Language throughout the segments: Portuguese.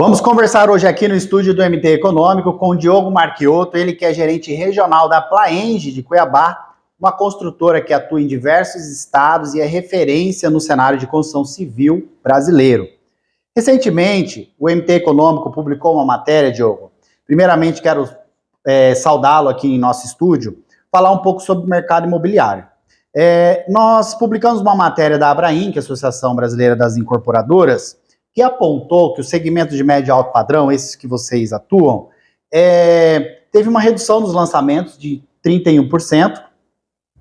Vamos conversar hoje aqui no estúdio do MT Econômico com o Diogo Marchiotto, ele que é gerente regional da Plaenge de Cuiabá, uma construtora que atua em diversos estados e é referência no cenário de construção civil brasileiro. Recentemente, o MT Econômico publicou uma matéria, Diogo. Primeiramente, quero saudá-lo aqui em nosso estúdio, falar um pouco sobre o mercado imobiliário. Nós publicamos uma matéria da Abrainc, Associação Brasileira das Incorporadoras, que apontou que o segmento de médio e alto padrão, esses que vocês atuam, teve uma redução nos lançamentos de 31%,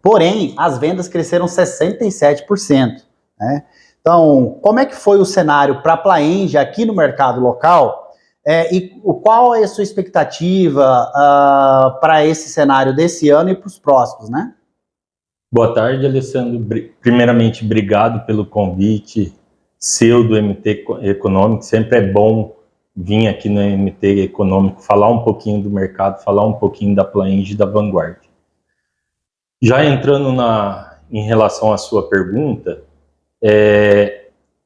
porém, as vendas cresceram 67%. Né? Então, como é que foi o cenário para a Plaenge aqui no mercado local? E qual é a sua expectativa para esse cenário desse ano e para os próximos, né? Boa tarde, Alessandro. Primeiramente, obrigado pelo convite seu do MT Econômico. Sempre é bom vir aqui no MT Econômico falar um pouquinho do mercado, falar um pouquinho da Plaenge e da Vanguard. Já entrando em relação à sua pergunta,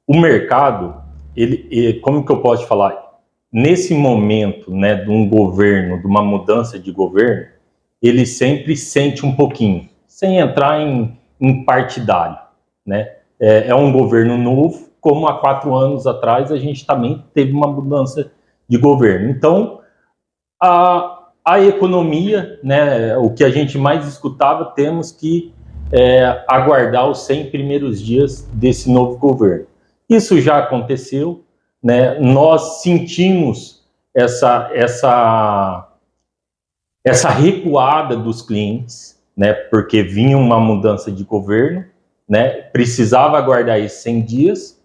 o mercado, como que eu posso falar? Nesse momento, né, de um governo, de uma mudança de governo, ele sempre sente um pouquinho, sem entrar em partidário, né? É um governo novo, como há 4 anos atrás a gente também teve uma mudança de governo. Então, a economia, né, o que a gente mais escutava, temos que aguardar os 100 primeiros dias desse novo governo. Isso já aconteceu, né? Nós sentimos essa recuada dos clientes, né, porque vinha uma mudança de governo, né, precisava aguardar esses 100 dias,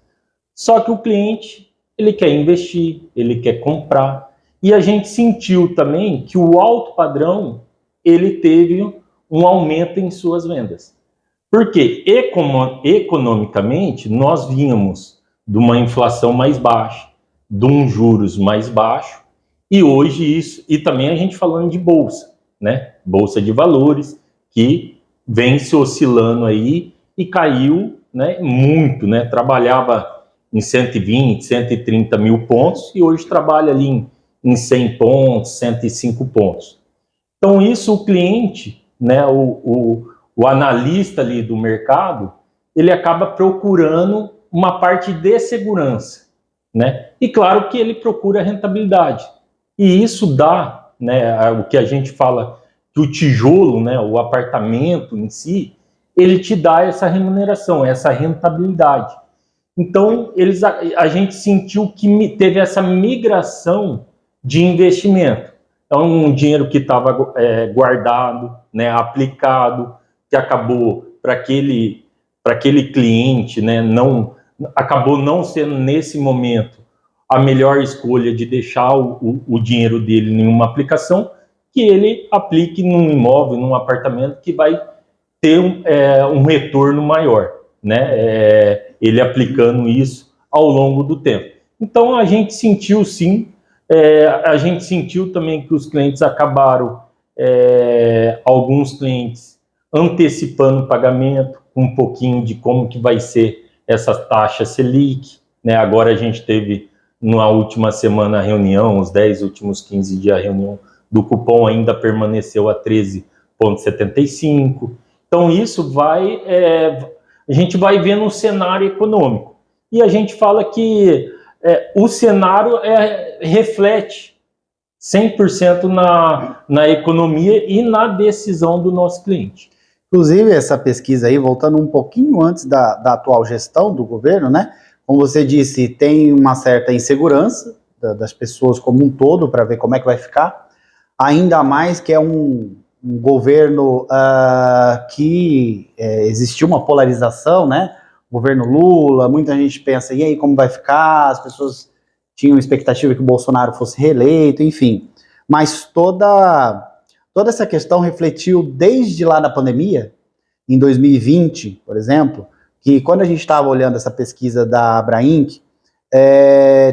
só que o cliente, ele quer investir, ele quer comprar, e a gente sentiu também que o alto padrão, ele teve um aumento em suas vendas. Porque economicamente, nós vínhamos de uma inflação mais baixa, de um juros mais baixo, e hoje isso, e também a gente falando de bolsa, né, bolsa de valores, que vem se oscilando aí e caiu, né, muito, né, trabalhava em 120, 130 mil pontos e hoje trabalha ali em 100 pontos, 105 pontos. Então isso o cliente, né, o analista ali do mercado, ele acaba procurando uma parte de segurança, né, e claro que ele procura rentabilidade. E isso dá, né, o que a gente fala que o tijolo, né, o apartamento em si, ele te dá essa remuneração, essa rentabilidade. Então, a gente sentiu que teve essa migração de investimento. Então, um dinheiro que estava guardado, né, aplicado, que acabou para aquele cliente, né, acabou não sendo nesse momento a melhor escolha de deixar o dinheiro dele em uma aplicação, que ele aplique num imóvel, num apartamento que vai ter um retorno maior, né? Ele aplicando isso ao longo do tempo. Então a gente sentiu sim, a gente sentiu também que os clientes acabaram, alguns clientes antecipando o pagamento, um pouquinho de como que vai ser essa taxa Selic, né? Agora a gente teve na última semana a reunião, os 10 últimos 15 dias a reunião do cupom ainda permaneceu a 13,75. Então isso a gente vai vendo um cenário econômico. E a gente fala que o cenário reflete 100% na economia e na decisão do nosso cliente. Inclusive, essa pesquisa aí, voltando um pouquinho antes da atual gestão do governo, né? Como você disse, tem uma certa insegurança das pessoas como um todo para ver como é que vai ficar. Ainda mais que é um governo que existiu uma polarização, né? O governo Lula, muita gente pensa, e aí, como vai ficar? As pessoas tinham expectativa que o Bolsonaro fosse reeleito, enfim. Mas toda essa questão refletiu desde lá da pandemia, em 2020, por exemplo, que quando a gente estava olhando essa pesquisa da Abrainc,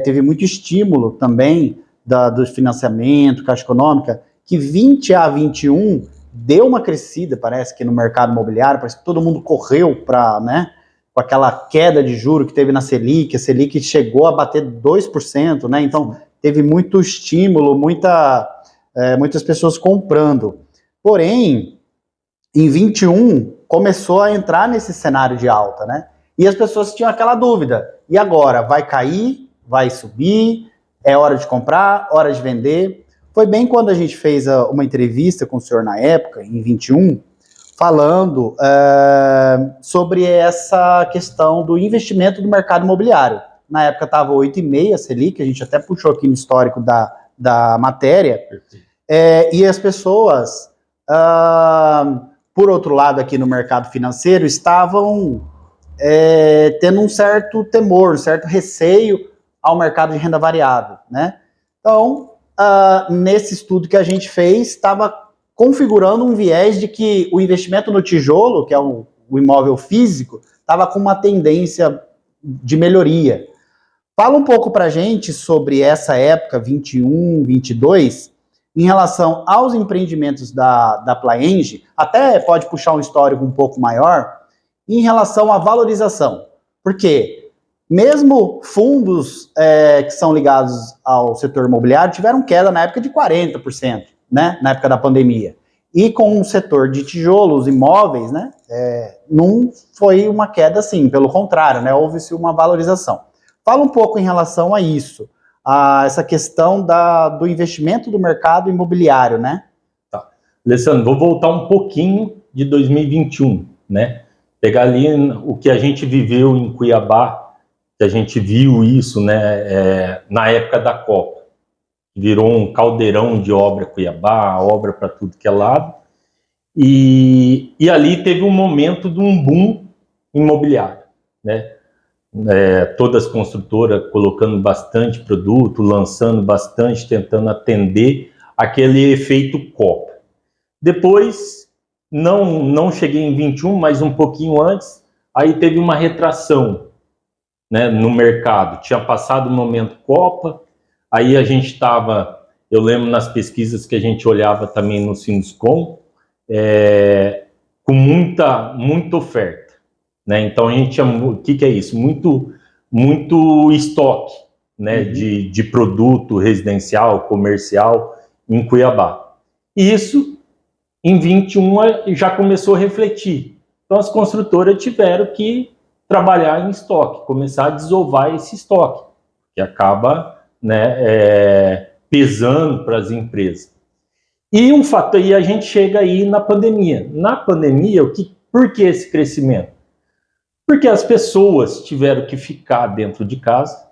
teve muito estímulo também do financiamento, Caixa Econômica, que 20 a 21 deu uma crescida, parece que no mercado imobiliário, parece que todo mundo correu para, né, com aquela queda de juro que teve na Selic, a Selic chegou a bater 2%, né? Então, teve muito estímulo, muitas pessoas comprando. Porém, em 21, começou a entrar nesse cenário de alta, né? E as pessoas tinham aquela dúvida, e agora? Vai cair? Vai subir? É hora de comprar? Hora de vender? Foi bem quando a gente fez uma entrevista com o senhor na época, em 21, falando sobre essa questão do investimento do mercado imobiliário. Na época estava 8,5 a Selic, a gente até puxou aqui no histórico da matéria, e as pessoas, por outro lado, aqui no mercado financeiro, estavam tendo um certo temor, um certo receio ao mercado de renda variável, né? Então, nesse estudo que a gente fez, estava configurando um viés de que o investimento no tijolo, que é o imóvel físico, estava com uma tendência de melhoria. Fala um pouco para a gente sobre essa época, 21, 22, em relação aos empreendimentos da Plaenge, até pode puxar um histórico um pouco maior, em relação à valorização. Porque mesmo fundos que são ligados ao setor imobiliário tiveram queda na época de 40%. Né, na época da pandemia. E com o setor de tijolos, imóveis, né, não foi uma queda assim, pelo contrário, né, houve-se uma valorização. Fala um pouco em relação a isso, a essa questão do investimento do mercado imobiliário, né? Tá. Alessandro, vou voltar um pouquinho de 2021, né? Pegar ali o que a gente viveu em Cuiabá, que a gente viu isso, né, na época da Copa. Virou um caldeirão de obra Cuiabá, obra para tudo que é lado, e ali teve um momento de um boom imobiliário, né? Todas as construtoras colocando bastante produto, lançando bastante, tentando atender aquele efeito Copa. Depois, não cheguei em 21, mas um pouquinho antes, aí teve uma retração, né, no mercado. Tinha passado o momento Copa. Aí a gente estava, eu lembro nas pesquisas que a gente olhava também no Sinduscom, com muita oferta, né? Então a gente tinha, o que é isso? Muito estoque, né? De produto residencial, comercial em Cuiabá. E isso, em 21, já começou a refletir. Então as construtoras tiveram que trabalhar em estoque, começar a desovar esse estoque, que acaba, né, pesando para as empresas. E um fator, e a gente chega aí na pandemia. Na pandemia, por que esse crescimento? Porque as pessoas tiveram que ficar dentro de casa,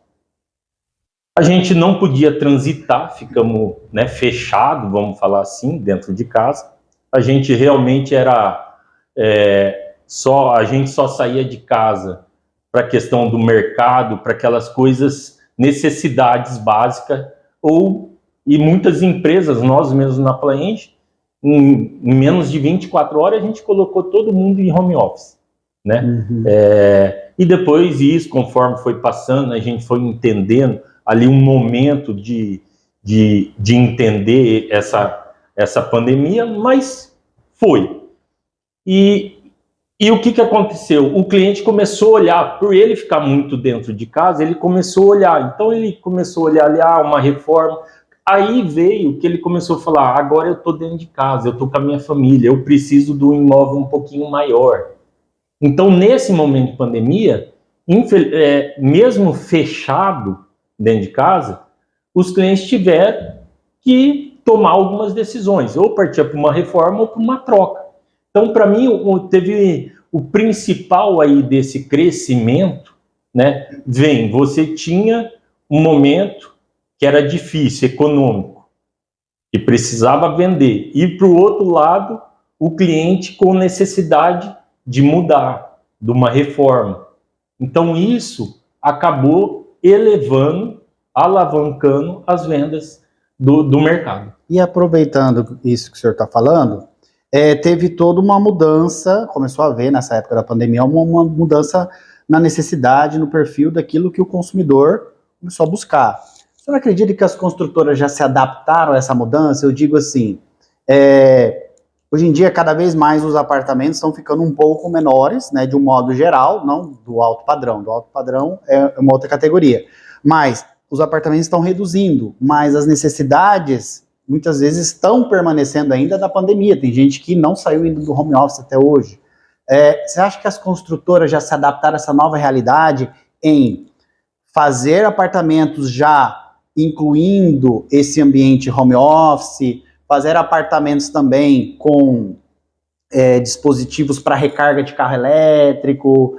a gente não podia transitar, ficamos, né, fechados, vamos falar assim, dentro de casa. A gente realmente a gente só saía de casa para a questão do mercado, para aquelas coisas, necessidades básicas, e muitas empresas, nós mesmos na Plaenge, em menos de 24 horas, a gente colocou todo mundo em home office, né? E depois isso, conforme foi passando, a gente foi entendendo ali um momento de entender essa pandemia, mas foi. E o que aconteceu? O cliente começou a olhar, por ele ficar muito dentro de casa, ele começou a olhar. Então ele começou a olhar ali, uma reforma. Aí veio que ele começou a falar, agora eu estou dentro de casa, eu estou com a minha família, eu preciso de um imóvel um pouquinho maior. Então nesse momento de pandemia, mesmo fechado dentro de casa, os clientes tiveram que tomar algumas decisões, ou partir para uma reforma ou para uma troca. Então, para mim, teve o principal aí desse crescimento, né? Você tinha um momento que era difícil, econômico, que precisava vender. E, para o outro lado, o cliente com necessidade de mudar, de uma reforma. Então, isso acabou alavancando as vendas do mercado. E aproveitando isso que o senhor está falando, teve toda uma mudança, começou a haver nessa época da pandemia, uma mudança na necessidade, no perfil daquilo que o consumidor começou a buscar. O senhor acredita que as construtoras já se adaptaram a essa mudança? Eu digo assim, Hoje em dia, cada vez mais os apartamentos estão ficando um pouco menores, né, de um modo geral, não do alto padrão. Do alto padrão é uma outra categoria. Mas os apartamentos estão reduzindo, mas as necessidades muitas vezes estão permanecendo ainda da pandemia. Tem gente que não saiu ainda do home office até hoje. Você acha que as construtoras já se adaptaram a essa nova realidade em fazer apartamentos já incluindo esse ambiente home office, fazer apartamentos também com dispositivos para recarga de carro elétrico,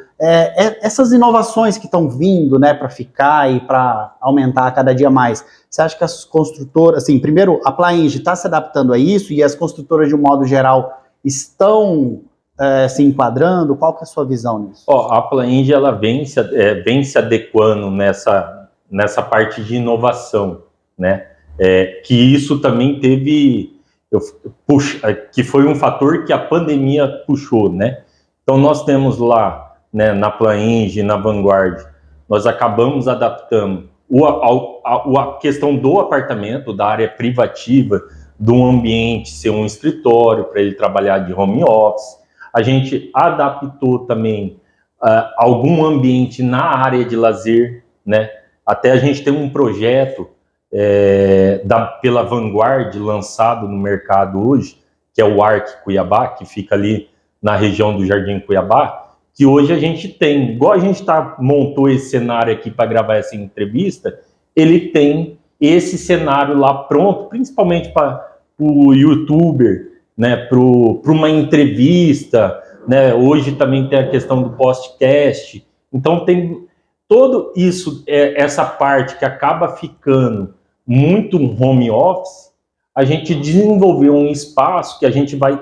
essas inovações que estão vindo, né, para ficar e para aumentar cada dia mais. Você acha que as construtoras, assim, primeiro, a Plaenge está se adaptando a isso e as construtoras, de um modo geral, estão se enquadrando? Qual que é a sua visão nisso? A Plaenge, ela vem se adequando nessa parte de inovação, né? Que isso também teve, que foi um fator que a pandemia puxou, né? Então nós temos lá, né, na Plaenge, na Vanguard, nós acabamos adaptando a questão do apartamento, da área privativa, do ambiente ser um escritório para ele trabalhar de home office. A gente adaptou também algum ambiente na área de lazer, né? Até a gente tem um projeto pela Vanguard lançado no mercado hoje, que é o Arc Cuiabá, que fica ali na região do Jardim Cuiabá, que hoje a gente tem, igual a gente montou esse cenário aqui para gravar essa entrevista, ele tem esse cenário lá pronto, principalmente para o youtuber, né, para uma entrevista, né? Hoje também tem a questão do podcast. Então tem todo isso, essa parte que acaba ficando muito home office, a gente desenvolveu um espaço que a gente vai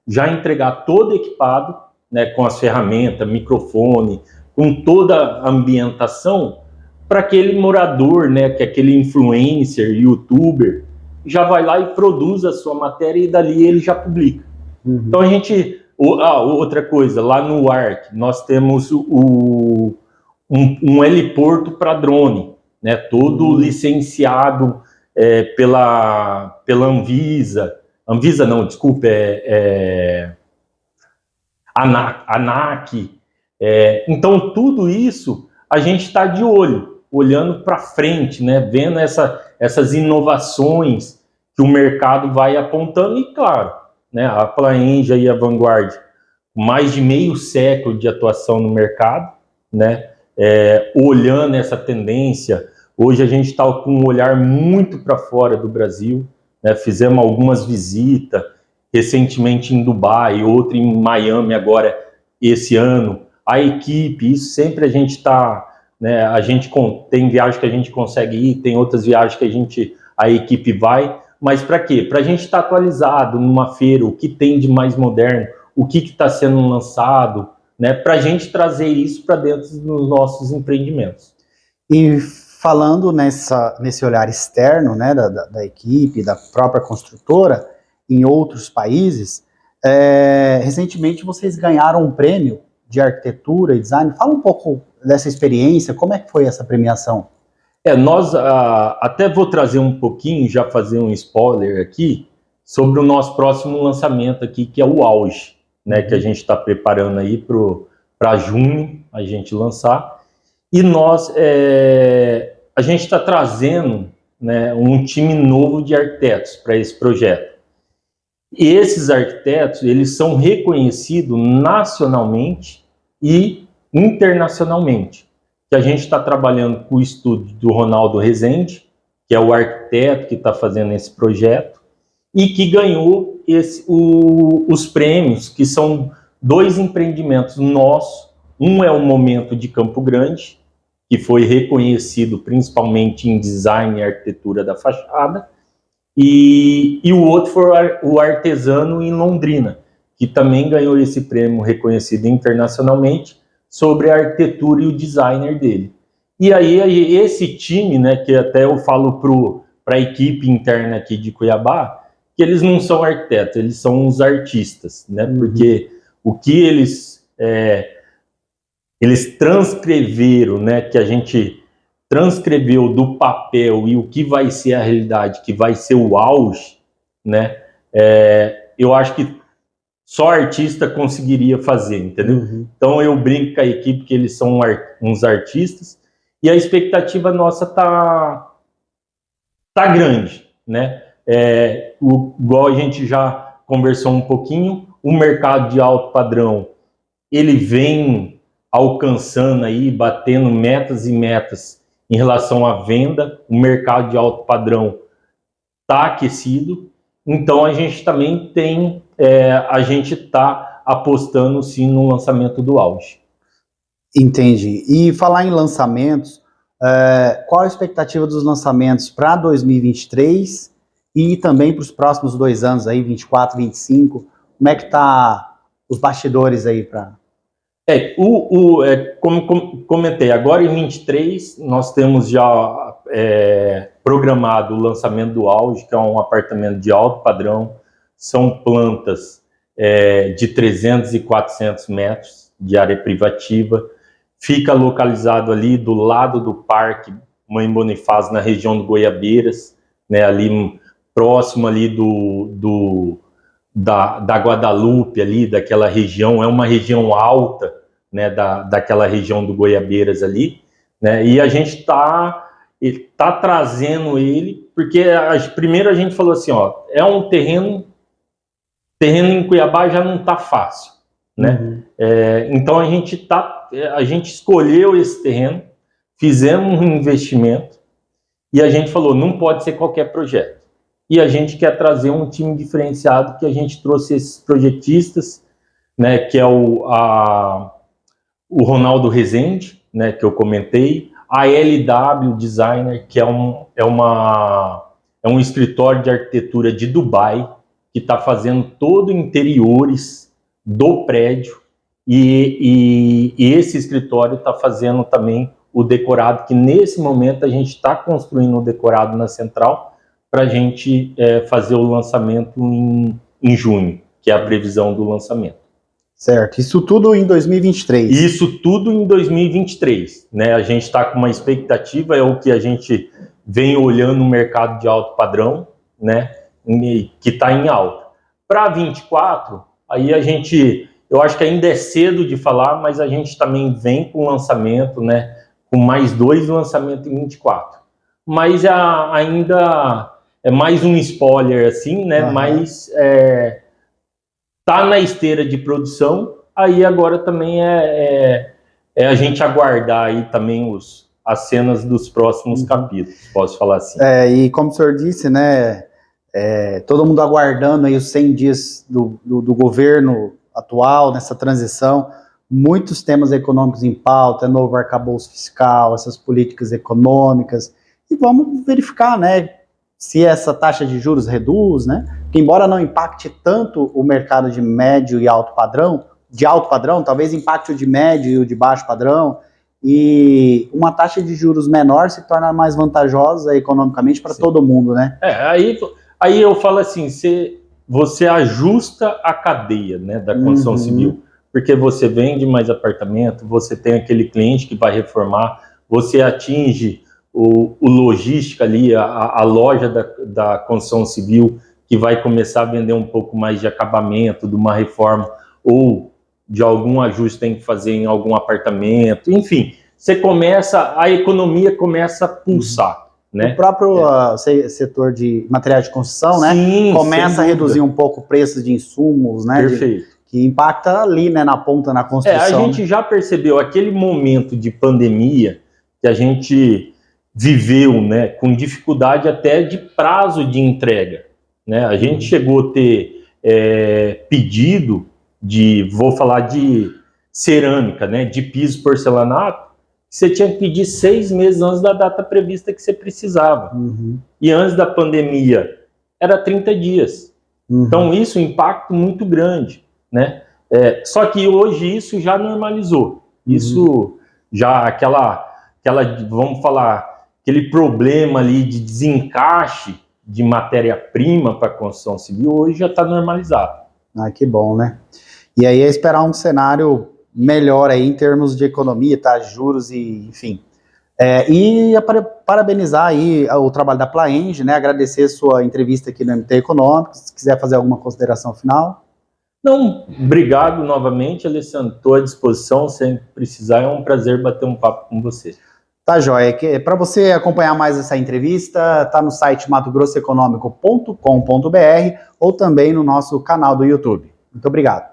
já entregar todo equipado, né, com as ferramentas, microfone, com toda a ambientação, para aquele morador, né, que é aquele influencer, youtuber, já vai lá e produz a sua matéria e dali ele já publica. Uhum. Então a gente... outra coisa, lá no Arc, nós temos um heliporto para drone, né, todo licenciado pela Anvisa. Anvisa não, desculpa, ANAC. Então tudo isso a gente está de olho, olhando para frente, né, vendo essas inovações que o mercado vai apontando e, claro, né, a Plaenge e a Vanguard, mais de meio século de atuação no mercado, né, olhando essa tendência. Hoje a gente está com um olhar muito para fora do Brasil, né, fizemos algumas visitas, recentemente em Dubai, outra em Miami agora esse ano. A equipe, isso sempre a gente está, né, tem viagens que a gente consegue ir, tem outras viagens que a equipe vai, mas para quê? Para a gente estar atualizado numa feira, o que tem de mais moderno, o que está sendo lançado, né, para a gente trazer isso para dentro dos nossos empreendimentos. E falando nesse olhar externo, né, da equipe, da própria construtora, em outros países, recentemente vocês ganharam um prêmio de arquitetura e design. Fala um pouco dessa experiência, como é que foi essa premiação? Nós até vou trazer um pouquinho, já fazer um spoiler aqui, sobre o nosso próximo lançamento aqui, que é o Auge, né, que a gente está preparando aí para junho a gente lançar. E a gente está trazendo, né, um time novo de arquitetos para esse projeto. E esses arquitetos, eles são reconhecidos nacionalmente e internacionalmente. Que a gente está trabalhando com o estúdio do Ronaldo Rezende, que é o arquiteto que está fazendo esse projeto, e que ganhou os prêmios, que são 2 empreendimentos nossos. Um é o Momento de Campo Grande, que foi reconhecido principalmente em design e arquitetura da fachada, e o outro foi o Artesano em Londrina, que também ganhou esse prêmio reconhecido internacionalmente sobre a arquitetura e o designer dele. E aí esse time, né, que até eu falo para a equipe interna aqui de Cuiabá, que eles não são arquitetos, eles são os artistas, né, porque o que eles transcreveram, né, que a gente transcreveu do papel e o que vai ser a realidade, que vai ser o auge, né, eu acho que só artista conseguiria fazer, entendeu? Uhum. Então eu brinco com a equipe que eles são uns artistas e a expectativa nossa tá grande, né? Igual a gente já conversou um pouquinho, o mercado de alto padrão, ele vem alcançando aí, batendo metas e metas em relação à venda, o mercado de alto padrão está aquecido, então a gente também tem, a gente está apostando sim no lançamento do Auge. Entendi. E falar em lançamentos, qual a expectativa dos lançamentos para 2023 e também para os próximos 2 anos aí, 24, 25? Como é que tá os bastidores aí para... Como comentei, agora em 23 nós temos já programado o lançamento do Auge, que é um apartamento de alto padrão, são plantas de 300 e 400 metros de área privativa, fica localizado ali do lado do Parque Mãe Bonifácio, na região do Goiabeiras, né, ali próximo ali da Guadalupe, ali daquela região, é uma região alta, né, daquela região do Goiabeiras ali, né, e a gente está trazendo ele, porque primeiro a gente falou assim, ó, é um terreno em Cuiabá já não está fácil, né, Uhum. então a gente escolheu esse terreno, fizemos um investimento e a gente falou, não pode ser qualquer projeto. E a gente quer trazer um time diferenciado, que a gente trouxe esses projetistas, né, que é o Ronaldo Rezende, né, que eu comentei, a LW Designer, que é um escritório de arquitetura de Dubai, que está fazendo todo interiores do prédio, e esse escritório está fazendo também o decorado, que nesse momento a gente está construindo o decorado na Central, para a gente fazer o lançamento em junho, que é a previsão do lançamento. Certo, isso tudo em 2023? Isso tudo em 2023, né? A gente está com uma expectativa, é o que a gente vem olhando no mercado de alto padrão, né? Que está em alta. Para 24, aí eu acho que ainda é cedo de falar, mas a gente também vem com lançamento, né? Com mais 2 lançamentos em 24. Mas ainda é mais um spoiler, assim, né? Uhum. Mas tá na esteira de produção, aí agora também é a gente aguardar aí também as cenas dos próximos capítulos, posso falar assim. E como o senhor disse, né, todo mundo aguardando aí os 100 dias do governo atual, nessa transição, muitos temas econômicos em pauta, novo arcabouço fiscal, essas políticas econômicas, e vamos verificar, né, se essa taxa de juros reduz, né, que embora não impacte tanto o mercado de médio e alto padrão, talvez impacte o de médio e o de baixo padrão, e uma taxa de juros menor se torna mais vantajosa economicamente para todo mundo, né? Aí eu falo assim, você ajusta a cadeia, né, da construção civil, porque você vende mais apartamento, você tem aquele cliente que vai reformar, você atinge o logística ali, a loja da construção civil, que vai começar a vender um pouco mais de acabamento, de uma reforma, ou de algum ajuste tem que fazer em algum apartamento, enfim, a economia começa a pulsar, né? O próprio setor de materiais de construção, né, começa a reduzir um pouco o preço de insumos, né? Perfeito. Que impacta ali, né, na ponta, na construção. A gente já percebeu aquele momento de pandemia que a gente viveu, né, com dificuldade até de prazo de entrega, né? A gente chegou a ter pedido vou falar de cerâmica, né, de piso porcelanato, que você tinha que pedir 6 meses antes da data prevista que você precisava. E antes da pandemia era 30 dias. Então isso é um impacto muito grande, né? Só que hoje isso já normalizou. Isso já vamos falar, aquele problema ali de desencaixe de matéria-prima para a construção civil hoje já está normalizado. Ah, que bom, né? E aí é esperar um cenário melhor aí em termos de economia, tá? Juros e enfim. E parabenizar aí o trabalho da Plaenge, né? Agradecer sua entrevista aqui no MT Econômico. Se quiser fazer alguma consideração final. Não, obrigado novamente, Alessandro. Estou à disposição, sempre precisar. É um prazer bater um papo com você. Tá, joia. Para você acompanhar mais essa entrevista, tá no site matogrossoeconomico.com.br ou também no nosso canal do YouTube. Muito obrigado.